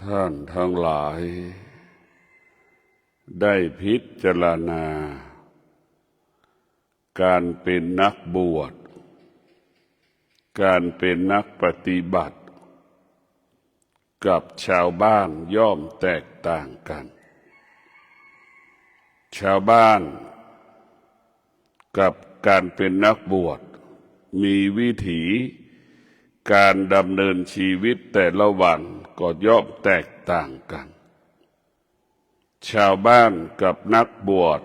ท่านทั้งหลายได้พิจารณาการเป็นนักบวชการเป็นนักปฏิบัติกับชาวบ้านย่อมแตกต่างกันชาวบ้านกับการเป็นนักบวชมีวิถีการดำเนินชีวิตแต่ละวันก็ย่อมแตกต่างกันชาวบ้านกับนักบวช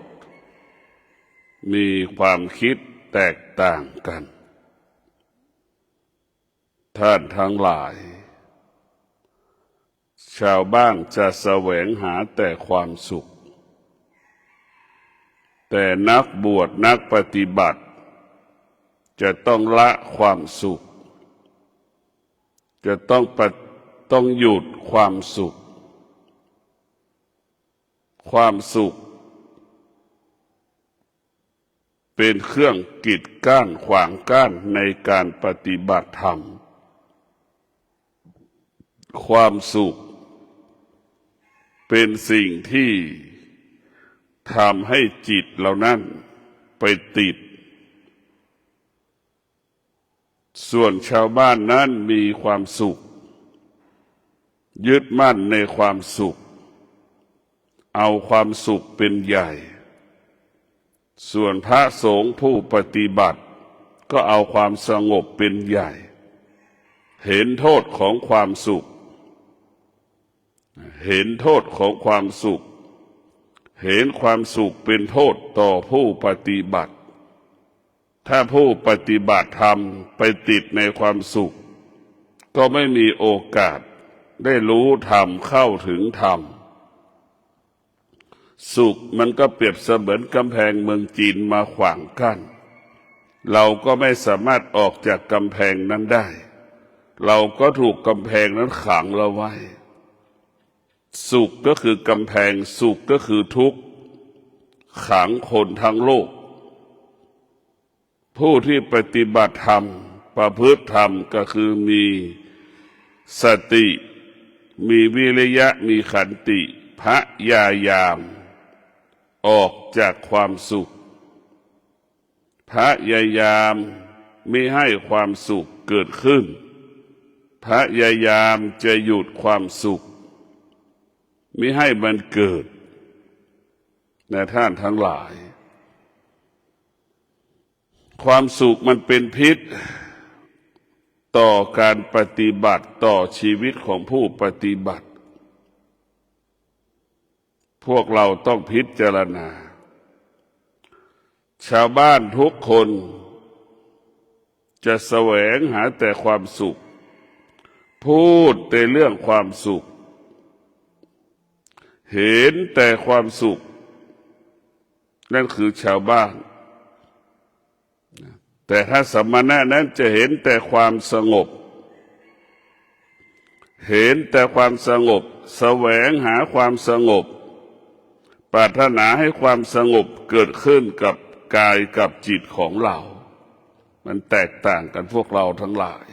มีความคิดแตกต่างกันท่านทั้งหลายชาวบ้านจะแสวงหาแต่ความสุขแต่นักบวชนักปฏิบัติจะต้องละความสุขจะต้องหยุดความสุขความสุขเป็นเครื่องกีดกั้นขวางกั้นในการปฏิบัติธรรมความสุขเป็นสิ่งที่ทำให้จิตเรานั้นไปติดส่วนชาวบ้านนั้นมีความสุขยึดมั่นในความสุขเอาความสุขเป็นใหญ่ส่วนพระสงฆ์ผู้ปฏิบัติก็เอาความสงบเป็นใหญ่เห็นโทษของความสุขเห็นโทษของความสุขเห็นความสุขเป็นโทษต่อผู้ปฏิบัติถ้าผู้ปฏิบัติธรรมไปติดในความสุขก็ไม่มีโอกาสได้รู้ธรรมเข้าถึงธรรมสุขมันก็เปรียบเสมือนกำแพงเมืองจีนมาขวางกั้นเราก็ไม่สามารถออกจากกำแพงนั้นได้เราก็ถูกกำแพงนั้นขังเราไว้สุขก็คือกำแพงสุขก็คือทุกข์ขังคนทั้งโลกผู้ที่ปฏิบัติธรรมประพฤติธรรมก็คือมีสติมีวิริยะมีขันติพยายามออกจากความสุขพยายามไม่ให้ความสุขเกิดขึ้นพยายามจะหยุดความสุขไม่ให้มันเกิดในท่านทั้งหลายความสุขมันเป็นพิษต่อการปฏิบัติต่อชีวิตของผู้ปฏิบัติพวกเราต้องพิจารณาชาวบ้านทุกคนจะแสวงหาแต่ความสุขพูดแต่เรื่องความสุขเห็นแต่ความสุขนั่นคือชาวบ้านแต่ถ้าสมณะนั้นจะเห็นแต่ความสงบเห็นแต่ความสงบแสวงหาความสงบปรารถนาให้ความสงบเกิดขึ้นกับกายกับจิตของเรามันแตกต่างกันพวกเราทั้งหลาย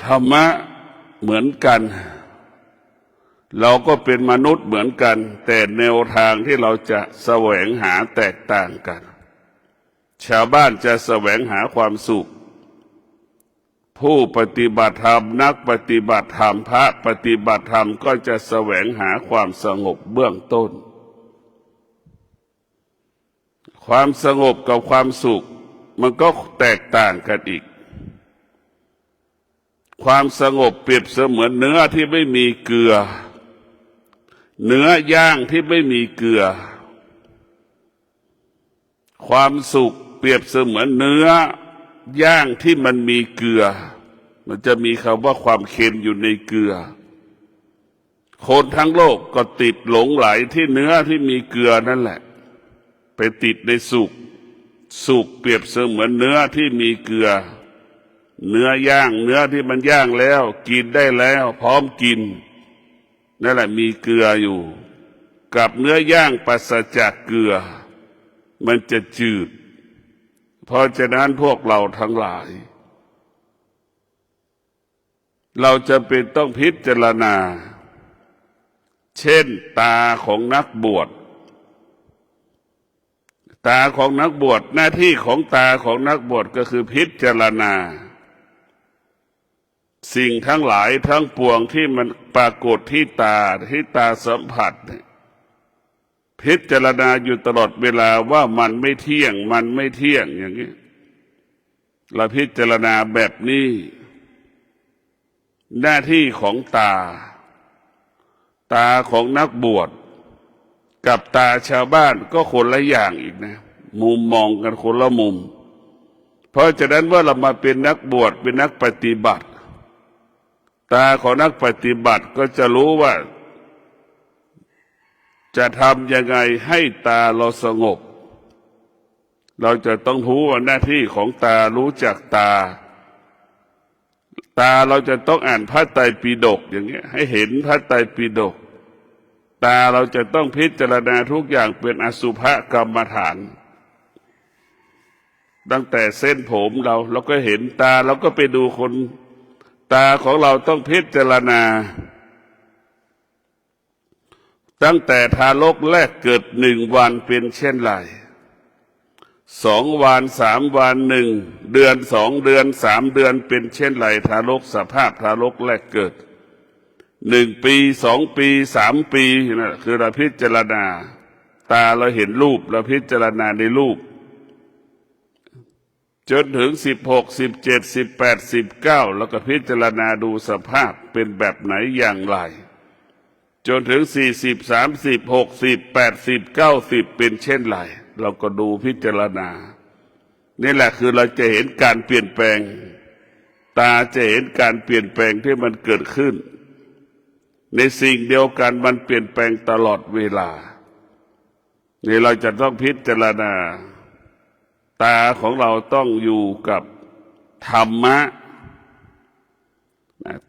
ธรรมะเหมือนกันเราก็เป็นมนุษย์เหมือนกันแต่แนวทางที่เราจะแสวงหาแตกต่างกันชาวบ้านจะแสวงหาความสุขผู้ปฏิบัติธรรมนักปฏิบัติธรรมพระปฏิบัติธรรมก็จะแสวงหาความสงบเบื้องต้นความสงบกับความสุขมันก็แตกต่างกันอีกความสงบเปรียบเสมือนเนื้อที่ไม่มีเกลือเนื้อย่างที่ไม่มีเกลือความสุขเปรียบเสมือนเนื้อย่างที่มันมีเกลือมันจะมีคำว่าความเค็มอยู่ในเกลือคนทั้งโลกก็ติดหลงไหลที่เนื้อที่มีเกลือนั่นแหละไปติดในสุขสุขเปรียบเสมือนเนื้อที่มีเกลือเนื้อย่างเนื้อที่มันย่างแล้วกินได้แล้วพร้อมกินนั่นแหละมีเกลืออยู่กับเนื้อย่างปราศจากเกลือมันจะจืดเพราะฉะนั้นพวกเราทั้งหลาย เราจะเป็นต้องพิจารณาเช่นตาของนักบวชตาของนักบวชหน้าที่ของตาของนักบวชก็คือพิจารณาสิ่งทั้งหลายทั้งปวงที่มันปรากฏที่ตาสัมผัสพิจารณาอยู่ตลอดเวลาว่ามันไม่เที่ยงอย่างนี้เราพิจารณาแบบนี้หน้าที่ของตาของนักบวชกับตาชาวบ้านก็คนละอย่างอีกนะมุมมองกันคนละมุมเพราะฉะนั้นว่าเรามาเป็นนักบวชเป็นนักปฏิบัติตาของนักปฏิบัติก็จะรู้ว่าจะทำยังไงให้ตาเราสงบเราจะต้องรู้ว่าหน้าที่ของตารู้จักตาเราจะต้องอ่านพระไตรปิฎกอย่างเงี้ยให้เห็นพระไตรปิฎกตาเราจะต้องพิจารณาทุกอย่างเป็นอสุภกรรมฐานตั้งแต่เส้นผมเราก็เห็นตาเราก็ไปดูคนตาของเราต้องพิจารณาตั้งแต่ทารกแรกเกิด1 วันเป็นเช่นไร2 วัน3 วัน1 เดือน2 เดือน3 เดือนเป็นเช่นไรทารกสภาพทารกแรกเกิด1 ปี2 ปี3 ปีนั่นคือเราพิจารณาตาเราเห็นรูปเราพิจารณาในรูปจนถึง16 17 18 19แล้วก็พิจารณาดูสภาพเป็นแบบไหนอย่างไรจนถึง40 30 60 80 90เป็นเช่นไรเราก็ดูพิจารณานี่แหละคือเราจะเห็นการเปลี่ยนแปลงตาจะเห็นการเปลี่ยนแปลงที่มันเกิดขึ้นในสิ่งเดียวกันมันเปลี่ยนแปลงตลอดเวลานี่เราจะต้องพิจารณาตาของเราต้องอยู่กับธรรมะ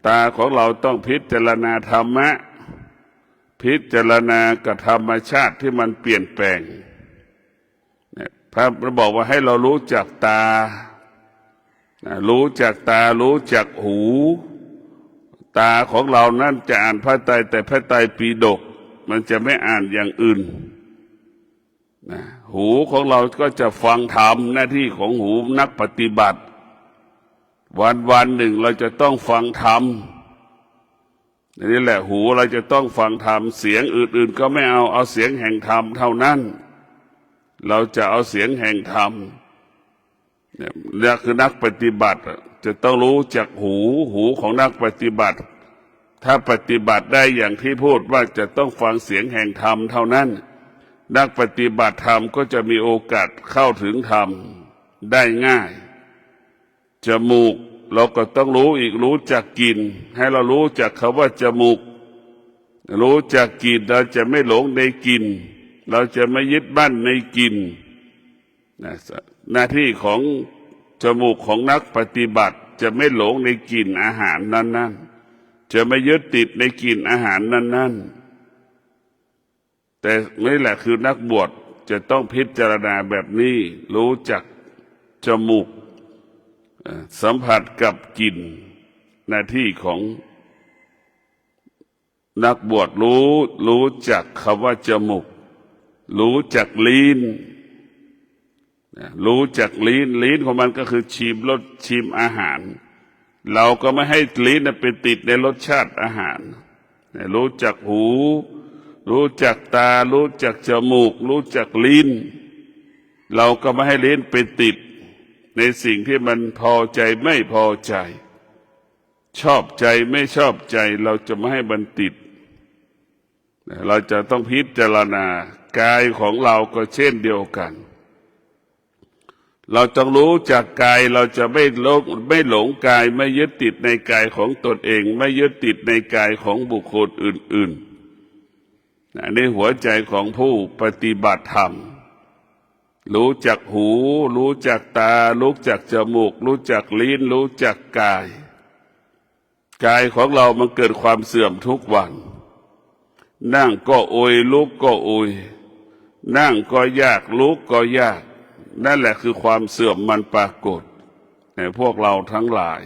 ตาของเราต้องพิจารณาธรรมะพิจารณากับธรรมชาติที่มันเปลี่ยนแปลงพระบอกว่าให้เรารู้จักตารู้จักหูตาของเรานั่นจะอ่านพระไตรแต่พระไตรปิฎกมันจะไม่อ่านอย่างอื่นหูของเราก็จะฟังธรรมหน้าที่ของหูนักปฏิบัติวันหนึ่งเราจะต้องฟังธรรมนี่แหละหูเราจะต้องฟังธรรมเสียงอื่นๆก็ไม่เอาเสียงแห่งธรรมเท่านั้นเราจะเอาเสียงแห่งธรรมเนี่ยคือนักปฏิบัติจะต้องรู้จักหูของนักปฏิบัติถ้าปฏิบัติได้อย่างที่พูดว่าจะต้องฟังเสียงแห่งธรรมเท่านั้นนักปฏิบัติธรรมก็จะมีโอกาสเข้าถึงธรรมได้ง่ายจมูกเราก็ต้องรู้จักกลิ่นให้เรารู้จักคำว่าจมูกรู้จักกลิ่นเราจะไม่หลงในกลิ่นเราจะไม่ยึดมั่นในกลิ่นหน้าที่ของจมูกของนักปฏิบัติจะไม่หลงในกลิ่นอาหารนั้นๆจะไม่ยึดติดในกลิ่นอาหารนั้นๆแต่นี่แหละคือนักบวชจะต้องพิจารณาแบบนี้รู้จักจมูกสัมผัสกับกลิ่นหน้าที่ของนักบวชรู้จักคำว่าจมูกรู้จักลิ้นลิ้นของมันก็คือชิมรสชิมอาหารเราก็ไม่ให้ลิ้นไปติดในรสชาติอาหารรู้จักหูรู้จักตารู้จักจมูกรู้จักลิ้นเราก็ไม่ให้ลิ้นไปติดในสิ่งที่มันพอใจไม่พอใจชอบใจไม่ชอบใจเราจะไม่ให้มันติดเราจะต้องพิจารณากายของเราก็เช่นเดียวกันเราต้องรู้จักกายเราจะไม่หลงกายไม่ยึดติดในกายของตนเองไม่ยึดติดในกายของบุคคลอื่นๆในหัวใจของผู้ปฏิบัติธรรมรู้จักหูรู้จักตารู้จักจมูกรู้จักลิ้นรู้จักกายของเรามันเกิดความเสื่อมทุกวันนั่งก็โอยลุกก็โอยนั่งก็ยากลุกก็ยากนั่นแหละคือความเสื่อมมันปรากฏในพวกเราทั้งหลาย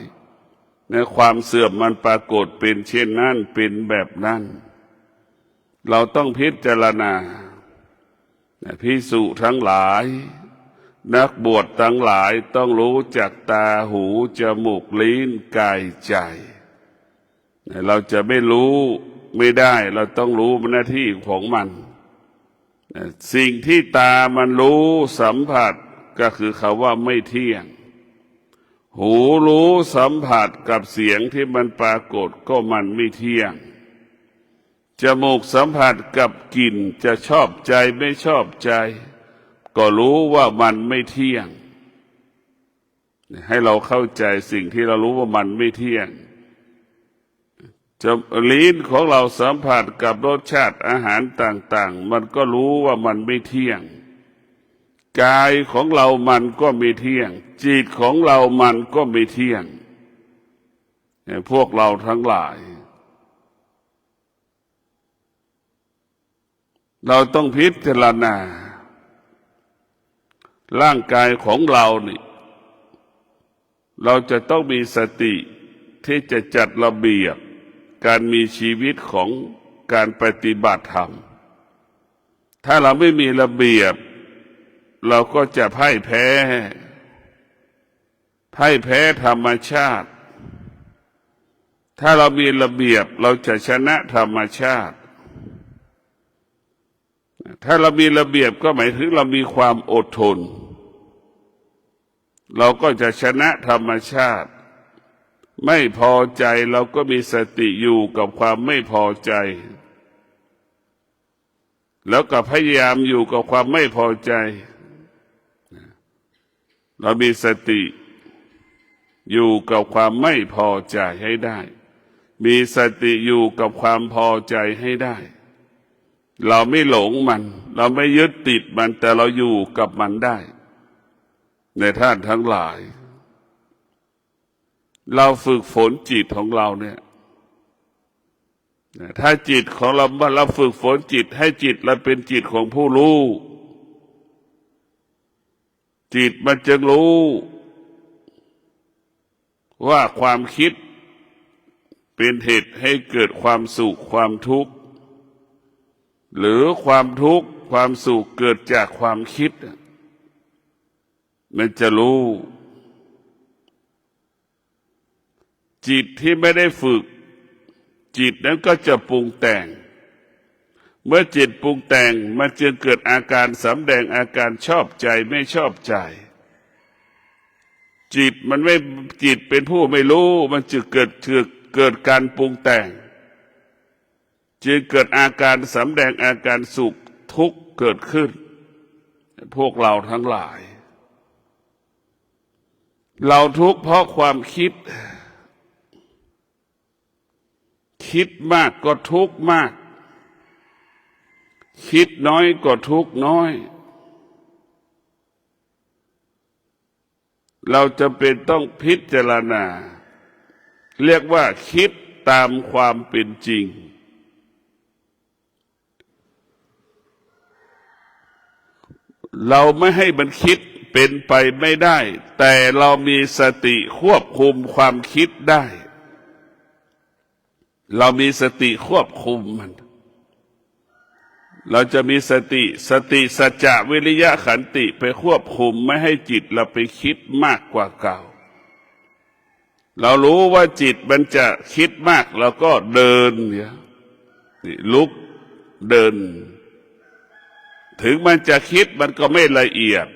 ในความเสื่อมมันปรากฏเป็นเช่นนั้นเป็นแบบนั้นเราต้องพิจารณาภิกษุทั้งหลายนักบวชทั้งหลายต้องรู้จักตาหูจมูกลิ้นกายใจเราจะไม่รู้ไม่ได้เราต้องรู้หน้าที่ของมันสิ่งที่ตามันรู้สัมผัสก็คือคำว่าไม่เที่ยงหูรู้สัมผัสกับเสียงที่มันปรากฏก็มันไม่เที่ยงจมูกสัมผัสกับกลิ่นจะชอบใจไม่ชอบใจก็รู้ว่ามันไม่เที่ยงให้เราเข้าใจสิ่งที่เรารู้ว่ามันไม่เที่ยงลิ้นของเราสัมผัสกับรสชาติอาหารต่างๆมันก็รู้ว่ามันไม่เที่ยงกายของเรามันก็ไม่เที่ยงจิตของเรามันก็ไม่เที่ยงพวกเราทั้งหลายเราต้องพิจารณาร่างกายของเรานี่เราจะต้องมีสติที่จะจัดระเบียบการมีชีวิตของการปฏิบัติธรรมถ้าเราไม่มีระเบียบเราก็จะพ่ายแพ้ธรรมชาติถ้าเรามีระเบียบเราจะชนะธรรมชาติถ้าเรามีระเบียบก็หมายถึงเรามีความอดทนเราก็จะชนะธรรมชาติไม่พอใจเราก็มีสติอยู่กับความไม่พอใจแล้วก็พยายามอยู่กับความไม่พอใจเรามีสติอยู่กับความไม่พอใจให้ได้มีสติอยู่กับความพอใจให้ได้เราไม่หลงมันเราไม่ยึดติดมันแต่เราอยู่กับมันได้ในท่านทั้งหลายเราฝึกฝนจิตของเราเนี่ยถ้าจิตของเราฝึกฝนจิตให้จิตเราเป็นจิตของผู้รู้จิตมันจึงรู้ว่าความคิดเป็นเหตุให้เกิดความสุขความทุกข์หรือความทุกข์ความสุขเกิดจากความคิดมันจะรู้จิตที่ไม่ได้ฝึกจิตนั้นก็จะปรุงแต่งเมื่อจิตปรุงแต่งมันจึงเกิดอาการสำแดงอาการชอบใจไม่ชอบใจจิตมันไม่จิตเป็นผู้ไม่รู้มันจึงเกิดการปรุงแต่งจึงเกิดอาการสำแดงอาการสุขทุกข์เกิดขึ้นพวกเราทั้งหลายเราทุกข์เพราะความคิดมากก็ทุกข์มากคิดน้อยก็ทุกข์น้อยเราจะเป็นต้องพิจารณาเรียกว่าคิดตามความเป็นจริงเราไม่ให้มันคิดเป็นไปไม่ได้แต่เรามีสติควบคุมความคิดได้เรามีสติควบคุมมันเราจะมีสติสัจจะวิริยะขันติไปควบคุมไม่ให้จิตเราไปคิดมากกว่าเก่าเรารู้ว่าจิตมันจะคิดมากเราก็เดินเนี่ยลุกเดินถึงมันจะคิดมันก็ไม่ละเอียด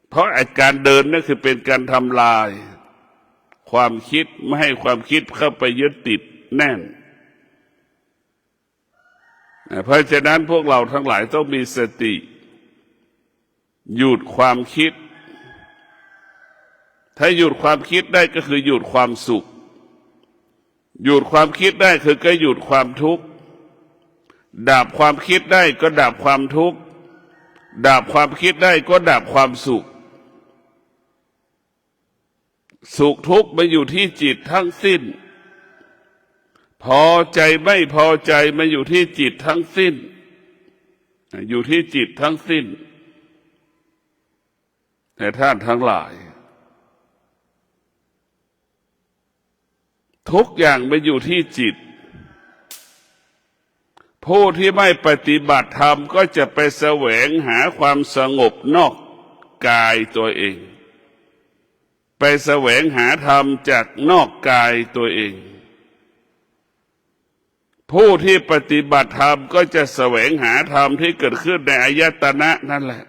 เพราะการเดินนั่นคือเป็นการทำลายความคิดไม่ให้ความคิดเข้าไปยึดติดแน่นเพราะฉะนั้นพวกเราทั้งหลายต้องมีสติหยุดความคิดถ้าหยุดความคิดได้ก็คือหยุดความสุขหยุดความคิดได้คือก็หยุดความทุกข์ดับความคิดได้ก็ดับความทุกข์ดับความคิดได้ก็ดับความสุขสุขทุกข์มันอยู่ที่จิตทั้งสิ้นพอใจไม่พอใจมันอยู่ที่จิตทั้งสิ้นอยู่ที่จิตทั้งสิ้นแต่ท่านทั้งหลาย ทุกอย่างมันอยู่ที่จิตผู้ที่ไม่ปฏิบัติธรรมก็จะไปแสวงหาความสงบนอกกายตัวเองไปแสวงหาธรรมจากนอกกายตัวเองผู้ที่ปฏิบัติธรรมก็จะแสวงหาธรรมที่เกิดขึ้นในอายตนะนั่นแหละ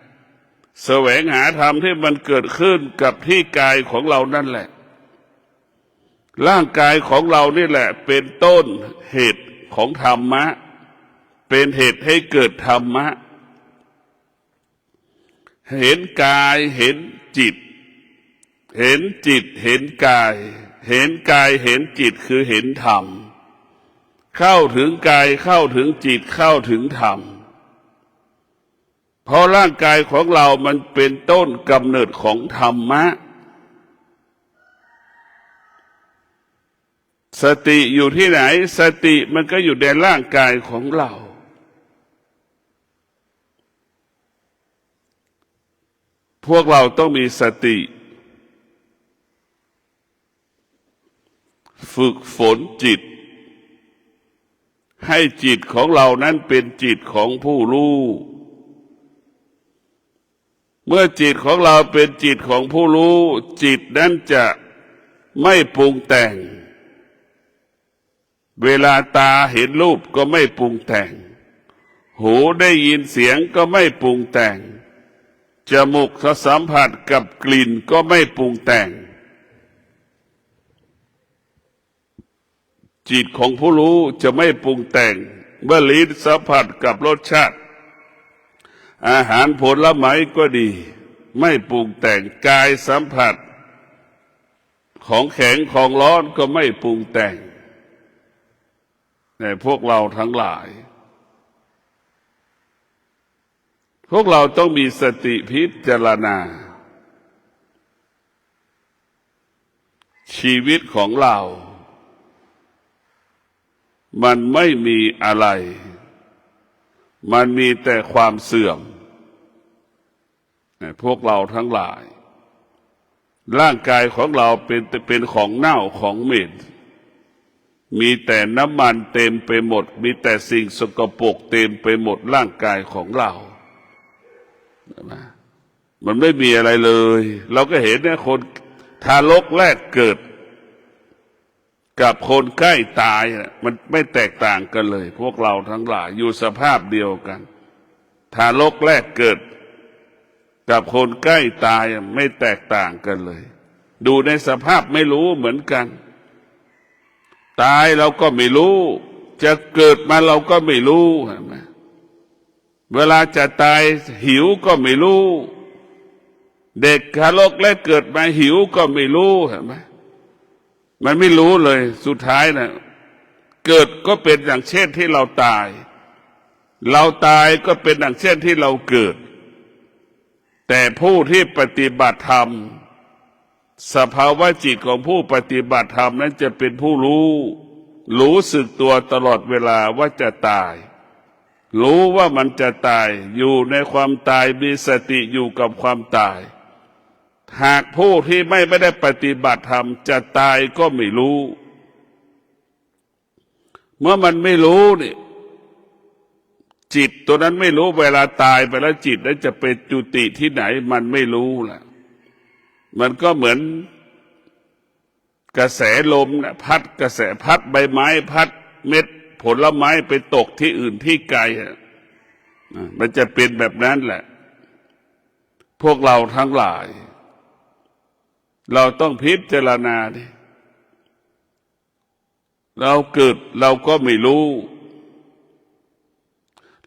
แสวงหาธรรมที่มันเกิดขึ้นกับที่กายของเรานั่นแหละร่างกายของเรานี่แหละเป็นต้นเหตุของธรรมะเป็นเหตุให้เกิดธรรมะเห็นกายเห็นจิตเห็นจิตเห็นกายเห็นกายเห็นจิตคือเห็นธรรมเข้าถึงกายเข้าถึงจิตเข้าถึงธรรมเพราะร่างกายของเรามันเป็นต้นกำเนิดของธรรมะสติอยู่ที่ไหนสติมันก็อยู่ในร่างกายของเราพวกเราต้องมีสติฝึกฝนจิตให้จิตของเรานั้นเป็นจิตของผู้รู้เมื่อจิตของเราเป็นจิตของผู้รู้จิตนั้นจะไม่ปรุงแต่งเวลาตาเห็นรูปก็ไม่ปรุงแต่งหูได้ยินเสียงก็ไม่ปรุงแต่งจมูกสัมผัสกับกลิ่นก็ไม่ปรุงแต่งจิตของผู้รู้จะไม่ปรุงแต่งเมื่อลิ้นสัมผัสกับรสชาติอาหารผลไม้ก็ดีไม่ปรุงแต่งกายสัมผัสของแข็งของร้อนก็ไม่ปรุงแต่งแต่พวกเราทั้งหลายพวกเราต้องมีสติพิจารณาชีวิตของเรามันไม่มีอะไรมันมีแต่ความเสื่อมพวกเราทั้งหลายร่างกายของเราเป็นของเน่าของเหม็นมีแต่น้ำมันเต็มไปหมดมีแต่สิ่งสกปรกเต็มไปหมดร่างกายของเรามันไม่มีอะไรเลยเราก็เห็นเนี่ยคนทารกแรกเกิดกับคนใกล้ตายมันไม่แตกต่างกันเลยพวกเราทั้งหลายอยู่สภาพเดียวกันทารกแรกเกิดกับคนใกล้ตายไม่แตกต่างกันเลยดูในสภาพไม่รู้เหมือนกันตายเราก็ไม่รู้จะเกิดมาเราก็ไม่รู้เห็นไหมเวลาจะตายหิวก็ไม่รู้เด็กทารกแรกเกิดมาหิวก็ไม่รู้เห็นไหมมันไม่รู้เลยสุดท้ายนะเกิดก็เป็นอย่างเช่นที่เราตายเราตายก็เป็นอย่างเช่นที่เราเกิดแต่ผู้ที่ปฏิบัติธรรมสภาวะจิตของผู้ปฏิบัติธรรมนั้นจะเป็นผู้รู้สึกตัวตลอดเวลาว่าจะตายรู้ว่ามันจะตายอยู่ในความตายมีสติอยู่กับความตายหากผู้ที่ไม่ได้ปฏิบัติธรรมจะตายก็ไม่รู้เมื่อมันไม่รู้นี่จิตตัวนั้นไม่รู้เวลาตายไปแล้วจิตนั้นจะไปจุติที่ไหนมันไม่รู้ล่ะมันก็เหมือนกระแสลมนะพัดกระแสพัดใบไม้พัดเม็ดผลไม้ไปตกที่อื่นที่ไกลมันจะเป็นแบบนั้นแหละพวกเราทั้งหลายเราต้องพิจารณาดิเราเกิดเราก็ไม่รู้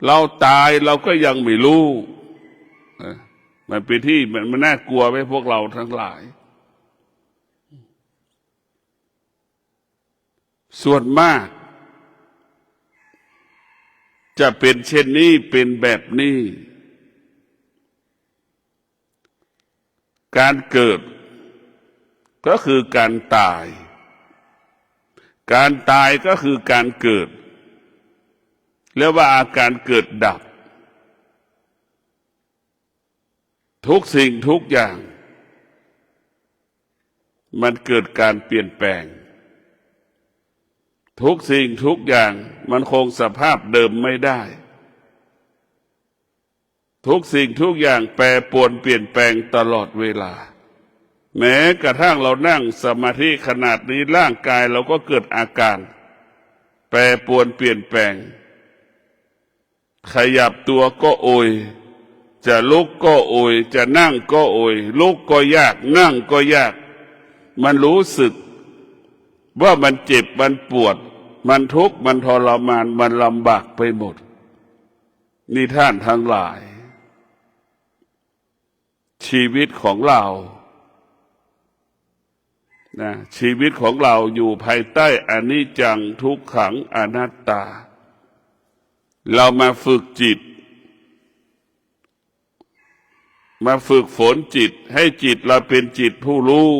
เราตายเราก็ยังไม่รู้มันเป็นที่มันน่ากลัวไหมพวกเราทั้งหลายส่วนมากจะเป็นเช่นนี้เป็นแบบนี้การเกิดก็คือการตายการตายก็คือการเกิดเรียกว่าอาการเกิดดับทุกสิ่งทุกอย่างมันเกิดการเปลี่ยนแปลง ทุกสิ่งทุกอย่างมันคงสภาพเดิมไม่ได้ทุกสิ่งทุกอย่างแปรปรวนเปลี่ยนแปลงตลอดเวลาแม้กระทั่งเรานั่งสมาธิขนาดนี้ร่างกายเราก็เกิดอาการแปรปรวนเปลี่ยนแปลงขยับตัวก็โอยจะลุกก็โอยจะนั่งก็โอยลุกก็ยากนั่งก็ยากมันรู้สึกว่ามันเจ็บมันปวดมันทุกข์มันทรมานมันลำบากไปหมดนี่ท่านทั้งหลายชีวิตของเรานะชีวิตของเราอยู่ภายใต้อนิจจังทุกขังอนัตตาเรามาฝึกจิตมาฝึกฝนจิตให้จิตเราเป็นจิตผู้รู้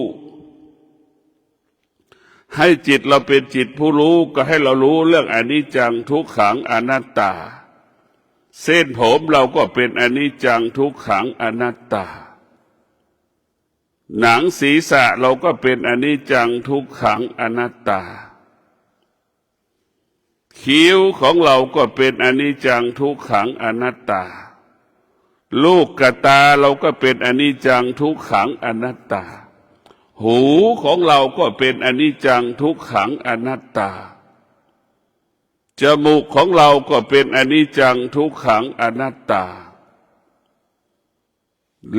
ให้จิตเราเป็นจิตผู้รู้ก็ให้เรารู้เรื่องอนิจจังทุกขังอนัตตาเส้นผมเราก็เป็นอนิจจังทุกขังอนัตตาหนังศีรษะเราก็เป็นอนิจจังทุกขังอนัตตาคิ้วของเราก็เป็นอนิจจังทุกขังอนัตตาลูกกระตาเราก็เป็นอนิจจังทุกขังอนัตตาหูของเราก็เป็นอนิจจังทุกขังอนัตตาจมูกของเราก็เป็นอนิจจังทุกขังอนัตตา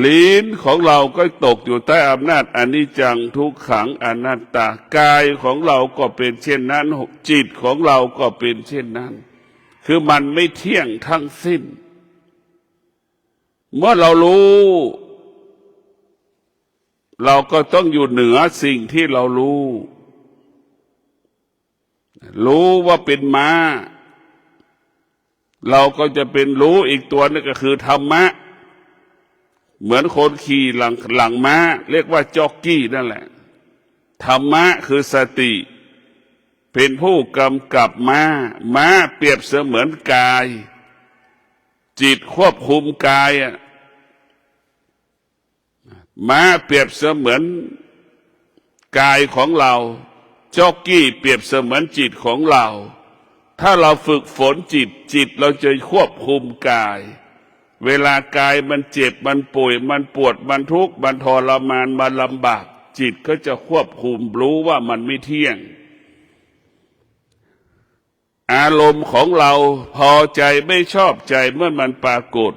ลิ้นของเราก็ตกอยู่ใต้อำนาจอนิจจังทุกขังอนัตตากายของเราก็เป็นเช่นนั้นจิตของเราก็เป็นเช่นนั้นคือมันไม่เที่ยงทั้งสิ้นเมื่อเรารู้เราก็ต้องอยู่เหนือสิ่งที่เรารู้ว่าเป็นม้าเราก็จะเป็นรู้อีกตัวนึงก็คือธรรมะเหมือนคนขี่หลังม้าเรียกว่าจ็อกกี้นั่นแหละธรรมะคือสติเป็นผู้กำกับม้าเปรียบเสมือนกายจิตควบคุมกายม้าเปรียบเสมือนกายของเราจ็อกกี้เปรียบเสมือนจิตของเราถ้าเราฝึกฝนจิตเราจะควบคุมกายเวลากายมันเจ็บมันป่วยมันปวดมันทุกข์มันทรมานมันลำบากจิตก็จะควบคุมรู้ว่ามันไม่เที่ยงอารมณ์ของเราพอใจไม่ชอบใจเมื่อมันปรากฏ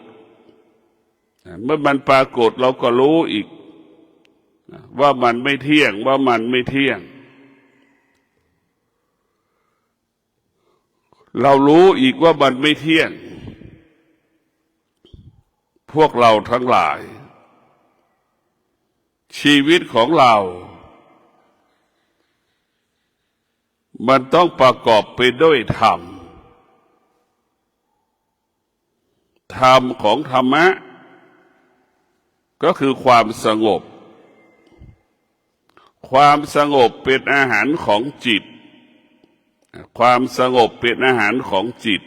เราก็รู้อีกว่ามันไม่เที่ยงว่ามันไม่เที่ยงเรารู้อีกว่ามันไม่เที่ยงพวกเราทั้งหลายชีวิตของเรามันต้องประกอบไปด้วยธรรมของธรรมะก็คือความสงบความสงบเป็นอาหารของจิตความสงบเป็นอาหารของจิต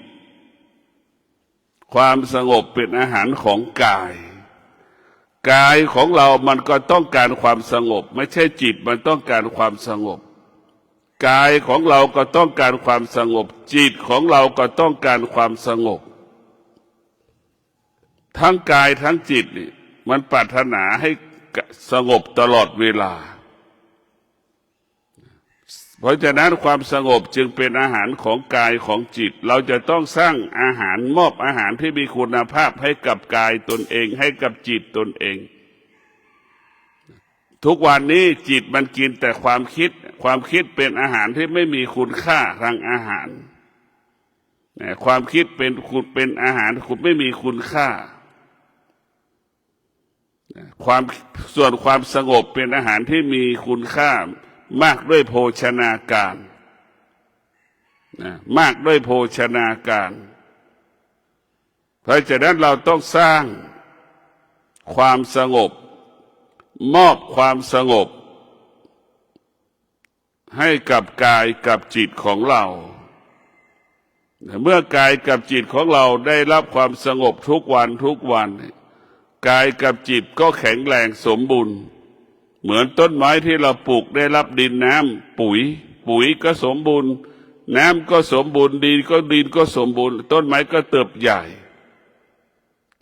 ความสงบเป็นอาหารของกายของเรามันก็ต้องการความสงบไม่ใช่จิตมันต้องการความสงบกายของเราก็ต้องการความสงบจิตของเราก็ต้องการความสงบทั้งกายทั้งจิตนี่มันปรารถนาให้สงบตลอดเวลาเพราะฉะนั้นความสงบจึงเป็นอาหารของกายของจิตเราจะต้องสร้างอาหารมอบอาหารที่มีคุณภาพให้กับกายตนเองให้กับจิตตนเองทุกวันนี้จิตมันกินแต่ความคิดเป็นอาหารที่ไม่มีคุณค่าทางอาหารความคิดเป็นอาหารคุณไม่มีคุณค่าส่วนความสงบเป็นอาหารที่มีคุณค่ามากด้วยโภชนาการมากด้วยโภชนาการเพราะฉะนั้นเราต้องสร้างความสงบมอบความสงบให้กับกายกับจิตของเราเมื่อกายกับจิตของเราได้รับความสงบทุกวันกายกับจิตก็แข็งแรงสมบูรณ์เหมือนต้นไม้ที่เราปลูกได้รับดินน้ำปุ๋ยก็สมบูรณ์ น้ำก็สมบูรณ์ดินก็สมบูรณ์ต้นไม้ก็เติบใหญ่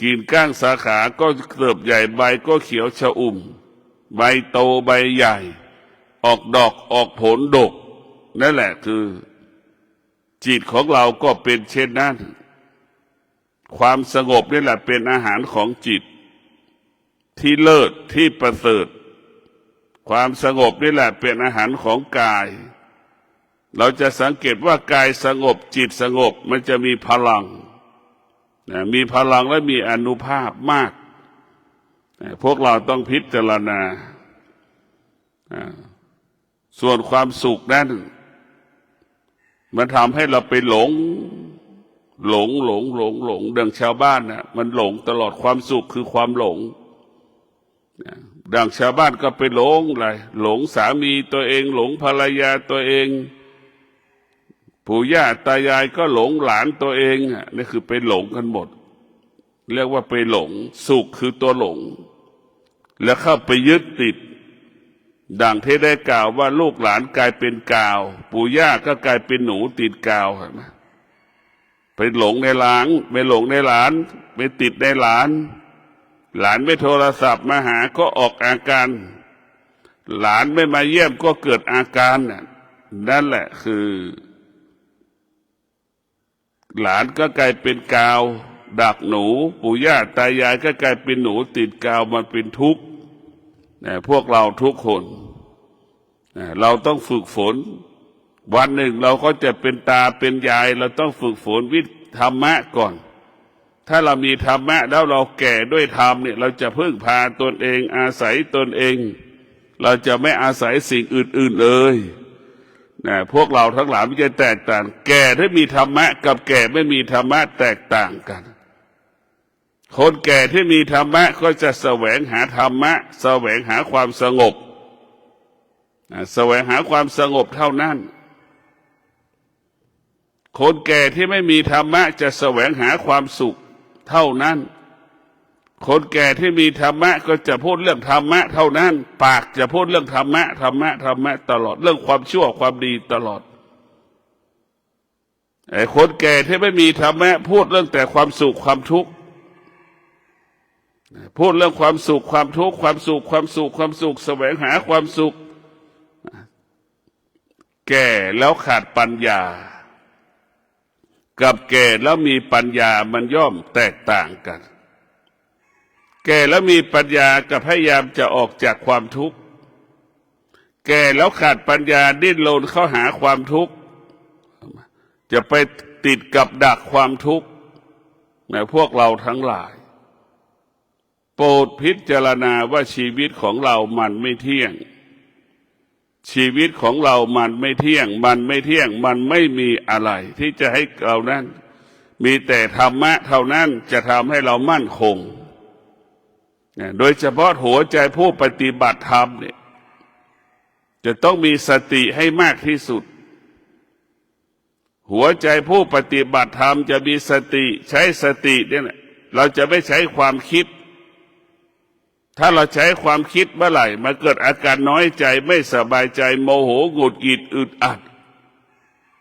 กิ่งก้านสาขาก็เติบใหญ่ใบก็เขียวชอุ่มใบโตใบใหญ่ออกดอกออกผลดกนั่นแหละคือจิตของเราก็เป็นเช่นนั้นความสงบนี่แหละเป็นอาหารของจิตที่เลิศที่ประเสริฐความสงบนี่แหละเป็นอาหารของกายเราจะสังเกตว่ากายสงบจิตสงบมันจะมีพลังมีพลังและมีอานุภาพมากพวกเราต้องพิจารณาส่วนความสุขนั้นมันทำให้เราไปหลงดังชาวบ้านนะมันหลงตลอดความสุขคือความหลงดังชาวบ้านก็ไปหลงอะไรหลงสามีตัวเองหลงภรรยาตัวเองปู่ย่าตายายก็หลงหลานตัวเองนี่คือไปหลงกันหมดเรียกว่าไปหลงสุขคือตัวหลงแล้วเข้าไปยึดติดดังที่ได้กล่าวว่าลูกหลานกลายเป็นกาวปู่ย่าก็กลายเป็นหนูติดกาวเห็นไหมไปหลงในหลานไปหลงในหลานไปติดในหลานหลานไม่โทรศัพท์มาหาก็ออกอาการหลานไม่มาเยี่ยมก็เกิดอาการนั่นแหละคือหลานก็กลายเป็นกาวดักหนูปู่ย่าตายายก็กลายเป็นหนูติดกาวมันเป็นทุกข์พวกเราทุกคนเราต้องฝึกฝนวันหนึ่งเราก็จะเป็นตาเป็นยายเราต้องฝึกฝนวิธรรมะก่อนถ้าเรามีธรรมะแล้วเราแก่ด้วยธรรมเนี่ยเราจะพึ่งพาตนเองอาศัยตนเองเราจะไม่อาศัยสิ่งอื่นๆเลยพวกเราทั้งหลายมันจะแตกต่างแก่ที่มีธรรมะกับแก่ไม่มีธรรมะแตกต่างกันคนแก่ที่มีธรรมะก็จะแสวงหาธรรมะแสวงหาความสงบแสวงหาความสงบเท่านั้นคนแก่ที่ไม่มีธรรมะจะแสวงหาความสุขเท่านั้นคนแก่ที่มีธรรมะก็จะพูดเรื่องธรรมะเท่านั้นปากจะพูดเรื่องธรรมะตลอดเรื่องความชั่วความดีตลอดไอ้คนแก่ที่ไม่มีธรรมะพูดเรื่องแต่ความสุขความทุกข์พูดเรื่องความสุขความทุกข์ความสุขแสวงหาความสุขแก่แล้วขาดปัญญากับแก่แล้วมีปัญญามันย่อมแตกต่างกันแก่แล้วมีปัญญากับพยายามจะออกจากความทุกข์แก่แล้วขาดปัญญาดิ้นรนเข้าหาความทุกข์จะไปติดกับดักความทุกข์พวกเราทั้งหลายโปรดพิจารณาว่าชีวิตของเรามันไม่เที่ยงชีวิตของเรามันไม่เที่ยงมันไม่มีอะไรที่จะให้เรานั้นมีแต่ธรรมะเท่านั้นจะทำให้เรามั่นคงโดยเฉพาะหัวใจผู้ปฏิบัติธรรมเนี่ยจะต้องมีสติให้มากที่สุดหัวใจผู้ปฏิบัติธรรมจะมีสติใช้สติเนี่ยเราจะไม่ใช้ความคิดถ้าเราใช้ความคิดเมื่อไหร่มาเกิดอาการน้อยใจไม่สบายใจโมโหหงุดหงิดอึดอัด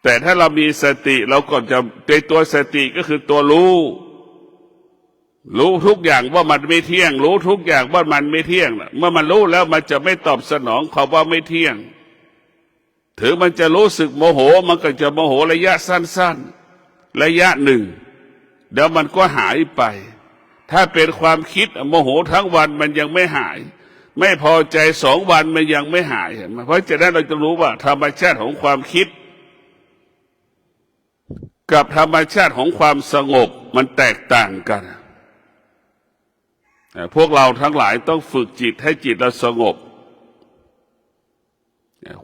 แต่ถ้าเรามีสติเราก็จะในตัวสติก็คือตัวรู้ทุกอย่างว่ามันไม่เที่ยงรู้ทุกอย่างว่ามันไม่เที่ยงเมื่อมันรู้แล้วมันจะไม่ตอบสนองเขาว่าไม่เที่ยงถึงมันจะรู้สึกโมโหมันก็จะโมโหระยะสั้นๆระยะหนึ่งเดี๋ยวมันก็หายไปถ้าเป็นความคิดโมโหทั้งวันมันยังไม่หายไม่พอใจ2 วันมันยังไม่หายเพราะฉะนั้นเราจะรู้ว่าธรรมชาติของความคิดกับธรรมชาติของความสงบมันแตกต่างกันพวกเราทั้งหลายต้องฝึกจิตให้จิตเราสงบ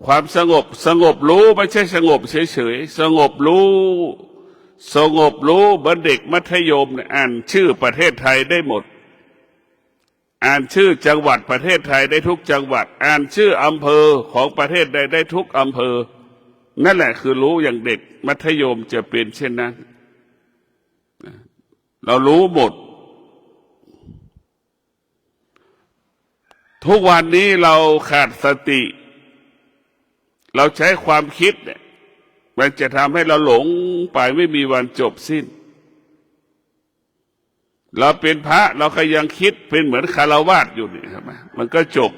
ความสงบรู้ไม่ใช่สงบเฉยๆสงบรู้เหมือนเด็กมัธยมอ่านชื่อประเทศไทยได้หมดอ่านชื่อจังหวัดประเทศไทยได้ทุกจังหวัดอ่านชื่ออำเภอของประเทศใดได้ทุกอำเภอนั่นแหละคือรู้อย่างเด็กมัธยมจะเป็นเช่นนั้นเรารู้หมดทุกวันนี้เราขาดสติเราใช้ความคิด มันจะทำให้เราหลงไปไม่มีวันจบสิ้นเราเป็นพระเราก็ยังคิดเป็นเหมือนคฤหัสถ์อยู่นี่ใช่ไหมมันก็จบ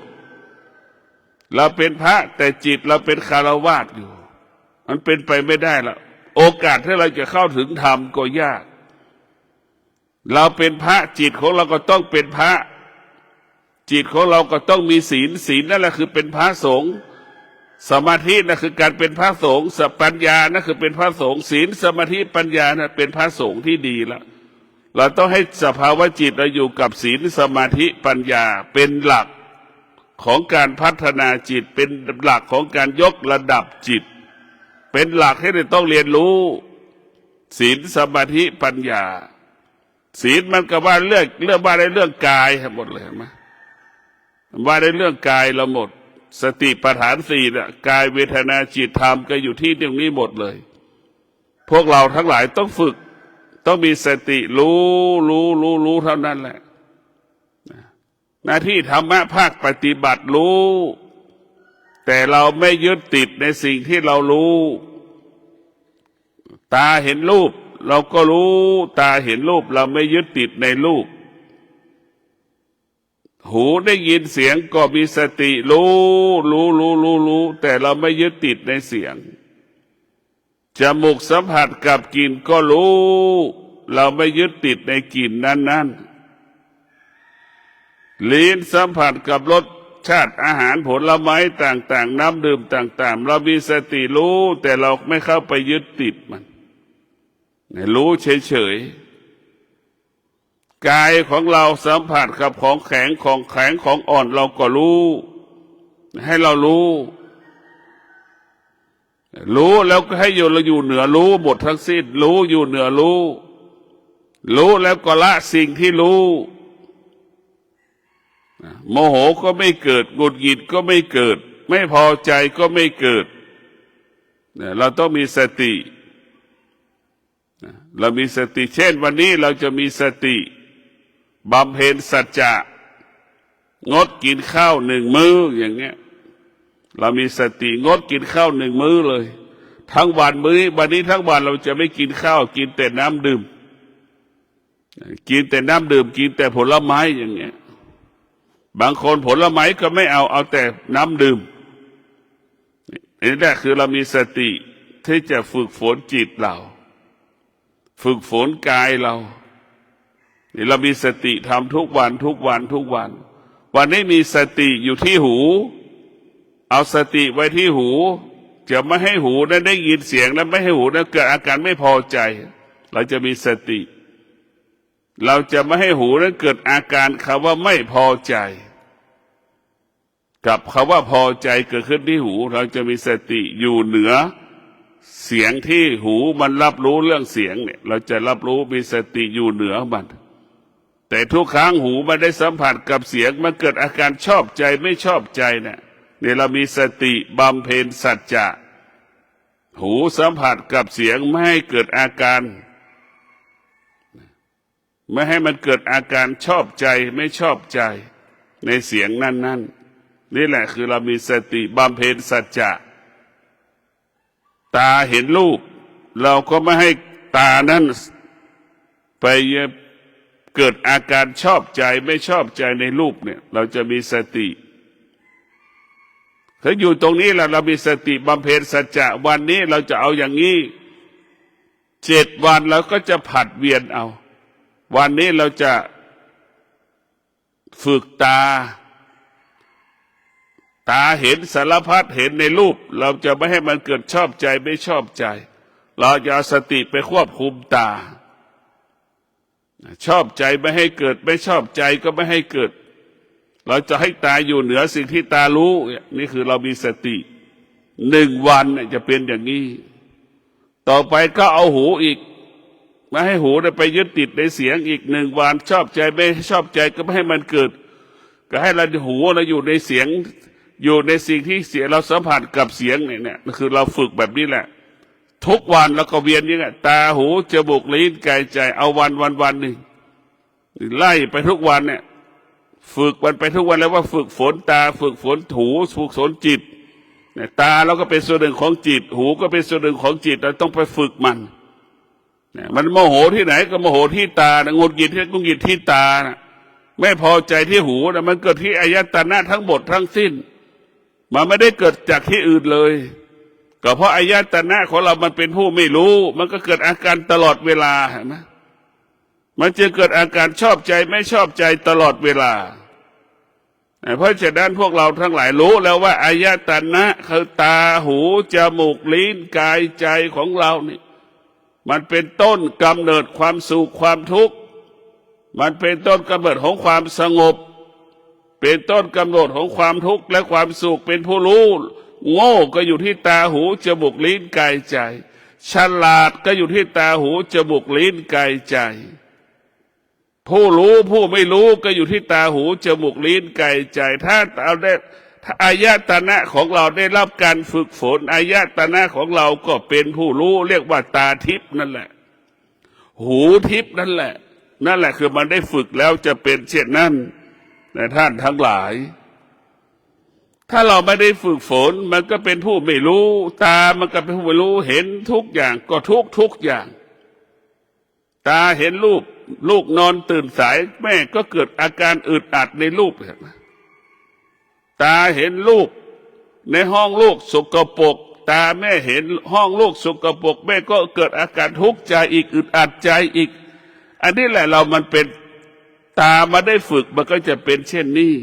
เราเป็นพระแต่จิตเราเป็นคฤหัสถ์อยู่มันเป็นไปไม่ได้ละโอกาสที่เราจะเข้าถึงธรรมก็ยากเราเป็นพระจิตของเราก็ต้องเป็นพระจิตของเราก็ต้องมีศีลศีลนั่นแหละคือเป็นพระสงฆ์สมาธินั่นคือการเป็นพระสงฆ์ปัญญานั่นคือเป็นพระสงฆ์ศีลสมาธิปัญญานั่นเป็นพระสงฆ์ที่ดีแล้วเราต้องให้สภาวะจิตเราอยู่กับศีลสมาธิปัญญาเป็นหลักของการพัฒนาจิตเป็นหลักของการยกระดับจิตเป็นหลักให้เราต้องเรียนรู้ศีลสมาธิปัญญาศีลมันก็ว่าเรื่องว่าในเรื่องกายหมดเลยเห็นไหมว่าในเรื่องกายเราหมดสติปัฏฐานสี่น่ะกายเวทนาจิตธรรมก็อยู่ที่ตรงนี้หมดเลยพวกเราทั้งหลายต้องฝึกต้องมีสติรู้เท่านั้นแหละหน้าที่ธรรมะภาคปฏิบัติรู้แต่เราไม่ยึดติดในสิ่งที่เรารู้ตาเห็นรูปเราก็รู้ตาเห็นรูปเราไม่ยึดติดในรูปหูได้ยินเสียงก็มีสติรู้แต่เราไม่ยึดติดในเสียงจมูกสัมผัสกับกลิ่นก็รู้เราไม่ยึดติดในกลิ่นนั้นลิ้นสัมผัสกับรสชาติอาหารผลไม้ต่างๆน้ำดื่มต่างๆเรามีสติรู้แต่เราไม่เข้าไปยึดติดมันรู้เฉยๆกายของเราสัมผัสกับของแข็งของอ่อนเราก็รู้ให้เรารู้แล้วก็ให้เราอยู่เหนือรู้หมดทั้งสิ้นรู้อยู่เหนือรู้แล้วก็ละสิ่งที่รู้โมโหก็ไม่เกิดหงุดหงิดก็ไม่เกิดไม่พอใจก็ไม่เกิดเราต้องมีสติเรามีสติเช่นวันนี้เราจะมีสติบำเพ็ญสัจจะงดกินข้าว1 มื้ออย่างเงี้ยเรามีสติงดกินข้าว1 มื้อเลยทั้งวันวันนี้ทั้งวันเราจะไม่กินข้าวกินแต่น้ำดื่มกินแต่น้ำดื่มกินแต่ผลไม้อย่างเงี้ยบางคนผลไม้ก็ไม่เอาแต่น้ำดื่มนี่แหละคือเรามีสติที่จะฝึกฝนจิตเราฝึกฝนกายเรานี่เรามีสติทำทุกวันวันนี้มีสติอยู่ที่หูเอาสติไว้ที่หูจะไม่ให้หูนั้นได้ยินเสียงและไม่ให้หูนั้นเกิดอาการไม่พอใจเราจะมีสติเราจะไม่ให้หูนั้นเกิดอาการคำว่าไม่พอใจกับคำว่าพอใจเกิดขึ้นที่หูเราจะมีสติอยู่เหนือเสียงที่หูมันรับรู้เรื่องเสียงเนี่ยเราจะรับรู้มีสติอยู่เหนือมันแต่ทุกครั้งหูมันได้สัมผัสกับเสียงมันเกิดอาการชอบใจไม่ชอบใจเนี่ยเรามีสติบำเพ็ญสัจจะหูสัมผัสกับเสียงไม่ให้เกิดอาการไม่ให้มันเกิดอาการชอบใจไม่ชอบใจในเสียงนั้นนี่แหละคือเรามีสติบำเพ็ญสัจจะตาเห็นรูปเราก็ไม่ให้ตานั้นไปเกิดอาการชอบใจไม่ชอบใจในรูปเนี่ยเราจะมีสติถ้าอยู่ตรงนี้เรามีสติบำเพ็ญสัจจะวันนี้เราจะเอาอย่างนี้7 วันเราก็จะผัดเวียนเอาวันนี้เราจะฝึกตาเห็นสารพัดเห็นในรูปเราจะไม่ให้มันเกิดชอบใจไม่ชอบใจเราจะเอาสติไปควบคุมตาชอบใจไม่ให้เกิดไม่ชอบใจก็ไม่ให้เกิดเราจะให้ตาอยู่เหนือสิ่งที่ตารู้นี่คือเรามีสติ1 วันจะเป็นอย่างนี้ต่อไปก็เอาหูอีกไม่ให้หูไปยึดติดในเสียงอีก1 วันชอบใจไม่ชอบใจก็ไม่ให้มันเกิดก็ให้เราหูเราอยู่ในเสียงอยู่ในสิ่งที่เสียเราสัมผัสกับเสียงเนี่ยคือเราฝึกแบบนี้แหละทุกวันแล้วก็เวียนอย่างนี้ตาหูจมูกลิ้นกายใจเอาวันหนึ่งไล่ไปทุกวันเนี่ยฝึกมันไปทุกวันแล้วว่าฝึกฝนตาฝึกฝนหูฝึกฝนจิต ตาเราก็เป็นส่วนหนึ่งของจิตหูก็เป็นส่วนหนึ่งของจิตเราต้องไปฝึกมันมันโมโหที่ไหนก็โมโหที่ตาหงุดหงิดที่หงุดหงิดที่ตานะไม่พอใจที่หูนะมันเกิดที่อายตนะทั้งหมดทั้งสิ้นมันไม่ได้เกิดจากที่อื่นเลยก็เพราะอายตนะของเรามันเป็นผู้ไม่รู้มันก็เกิดอาการตลอดเวลาเห็นไหมมันจะเกิดอาการชอบใจไม่ชอบใจตลอดเวลาเพราะฉะนั้นพวกเราทั้งหลายรู้แล้วว่าอายตนะคือตาหูจมูกลิ้นกายใจของเรานี่มันเป็นต้นกำเนิดความสุขความทุกข์มันเป็นต้นกำเนิดของความสงบเป็นต้นกำเนิดของความทุกข์และความสุขเป็นผู้รู้โง่ก็อยู่ที่ตาหูจมูกลิ้นกายใจฉลาดก็อยู่ที่ตาหูจมูกลิ้นกายใจผู้รู้ผู้ไม่รู้ก็อยู่ที่ตาหูจมูกลิ้นกายใจถ้าอายตนะของเราได้รับการฝึกฝนอายตนะของเราก็เป็นผู้รู้เรียกว่าตาทิพย์นั่นแหละหูทิพย์นั่นแหละคือมันได้ฝึกแล้วจะเป็นเช่นนั้นแต่ท่านทั้งหลายถ้าเราไม่ได้ฝึกฝนมันก็เป็นผู้ไม่รู้ตามันก็เป็นผู้ไม่รู้เห็นทุกอย่างก็ทุกอย่างตาเห็นลูกนอนตื่นสายแม่ก็เกิดอาการอึดอัดในลูกตาเห็นลูกในห้องลูกสกปรกตาแม่เห็นห้องลูกสกปรกแม่ก็เกิดอาการทุกข์ใจอีกอึดอัดใจอีกอันนี้แหละเรามันเป็นตามาได้ฝึกมันก็จะเป็นเช่นนี้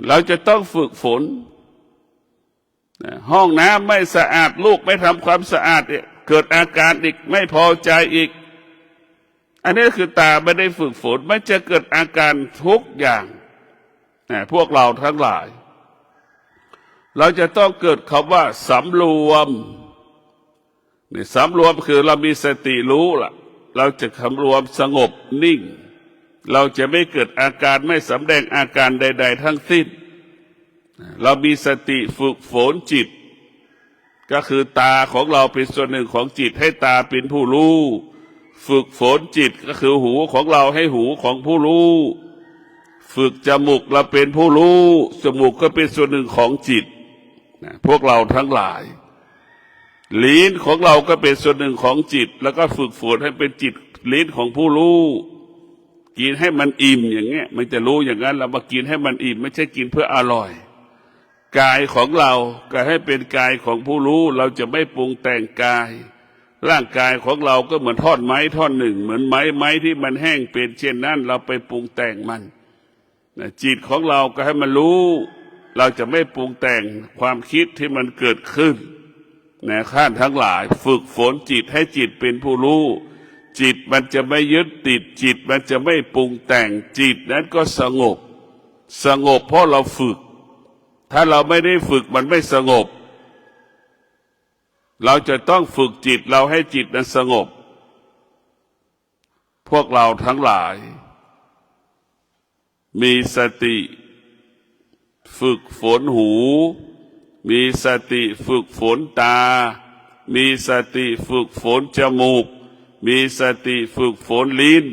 เราจะต้องฝึกฝนห้องน้ำไม่สะอาดลูกไม่ทำความสะอาดเกิดอาการอีกไม่พอใจอีกอันนี้คือตาไม่ได้ฝึกฝนมันจะเกิดอาการทุกอย่างพวกเราทั้งหลายเราจะต้องเกิดคำว่าสำรวมสำรวมคือเรามีสติรู้ล่ะเราจะสำรวมสงบนิ่งเราจะไม่เกิดอาการไม่สำแดงอาการใดๆทั้งสิ้นเรามีสติฝึกฝนจิตก็คือตาของเราเป็นส่วนหนึ่งของจิตให้ตาเป็นผู้รู้ฝึกฝนจิตก็คือหูของเราให้หูของผู้รู้ฝึกจมูกเราเป็นผู้รู้จมูกก็เป็นส่วนหนึ่งของจิตพวกเราทั้งหลายลิ้นของเราก็เป็นส่วนหนึ่งของจิตแล้วก็ฝึกฝนให้เป็นจิตลิ้นของผู้รู้กินให้มันอิ่มอย่างเงี้ยมันจะรู้อย่างนั้นเรามากินให้มันอิ่มไม่ใช่กินเพื่ออร่อยกายของเราก็ให้เป็นกายของผู้รู้เราจะไม่ปรุงแต่งกายร่างกายของเราก็เหมือนท่อนไม้ท่อนหนึ่งเหมือนไม้ที่มันแห้งเป็นเช่นนั้นเราไปปรุงแต่งมันจิตของเราก็ให้มันรู้เราจะไม่ปรุงแต่งความคิดที่มันเกิดขึ้นท่านทั้งหลายฝึกฝนจิตให้จิตเป็นผู้รู้จิตมันจะไม่ยึดติดจิตมันจะไม่ปรุงแต่งจิตนั้นก็สงบเพราะเราฝึกถ้าเราไม่ได้ฝึกมันไม่สงบเราจะต้องฝึกจิตเราให้จิตนั้นสงบพวกเราทั้งหลายมีสติฝึกฝนหูมีสติฝึกฝนตามีสติฝึกฝนจมูกมีสติฝึกฝนลิ้น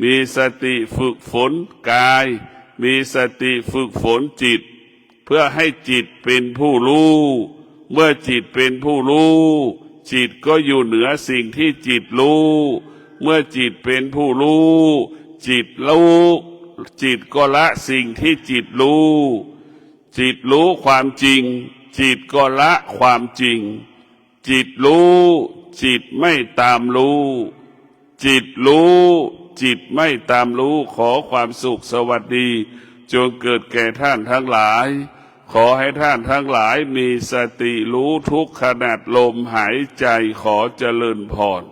มีสติฝึกฝนกายมีสติฝึกฝนจิตเพื่อให้จิตเป็นผู้รู้เมื่อจิตเป็นผู้รู้จิตก็อยู่เหนือสิ่งที่จิตรู้เมื่อจิตเป็นผู้รู้จิตรู้จิตก็ละสิ่งที่จิตรู้จิตรู้ความจริงจิตก็ละความจริงจิตรู้จิตไม่ตามรู้จิตรู้จิตไม่ตามรู้ขอความสุขสวัสดีจงเกิดแก่ท่านทั้งหลายขอให้ท่านทั้งหลายมีสติรู้ทุกขณะลมหายใจขอเจริญพร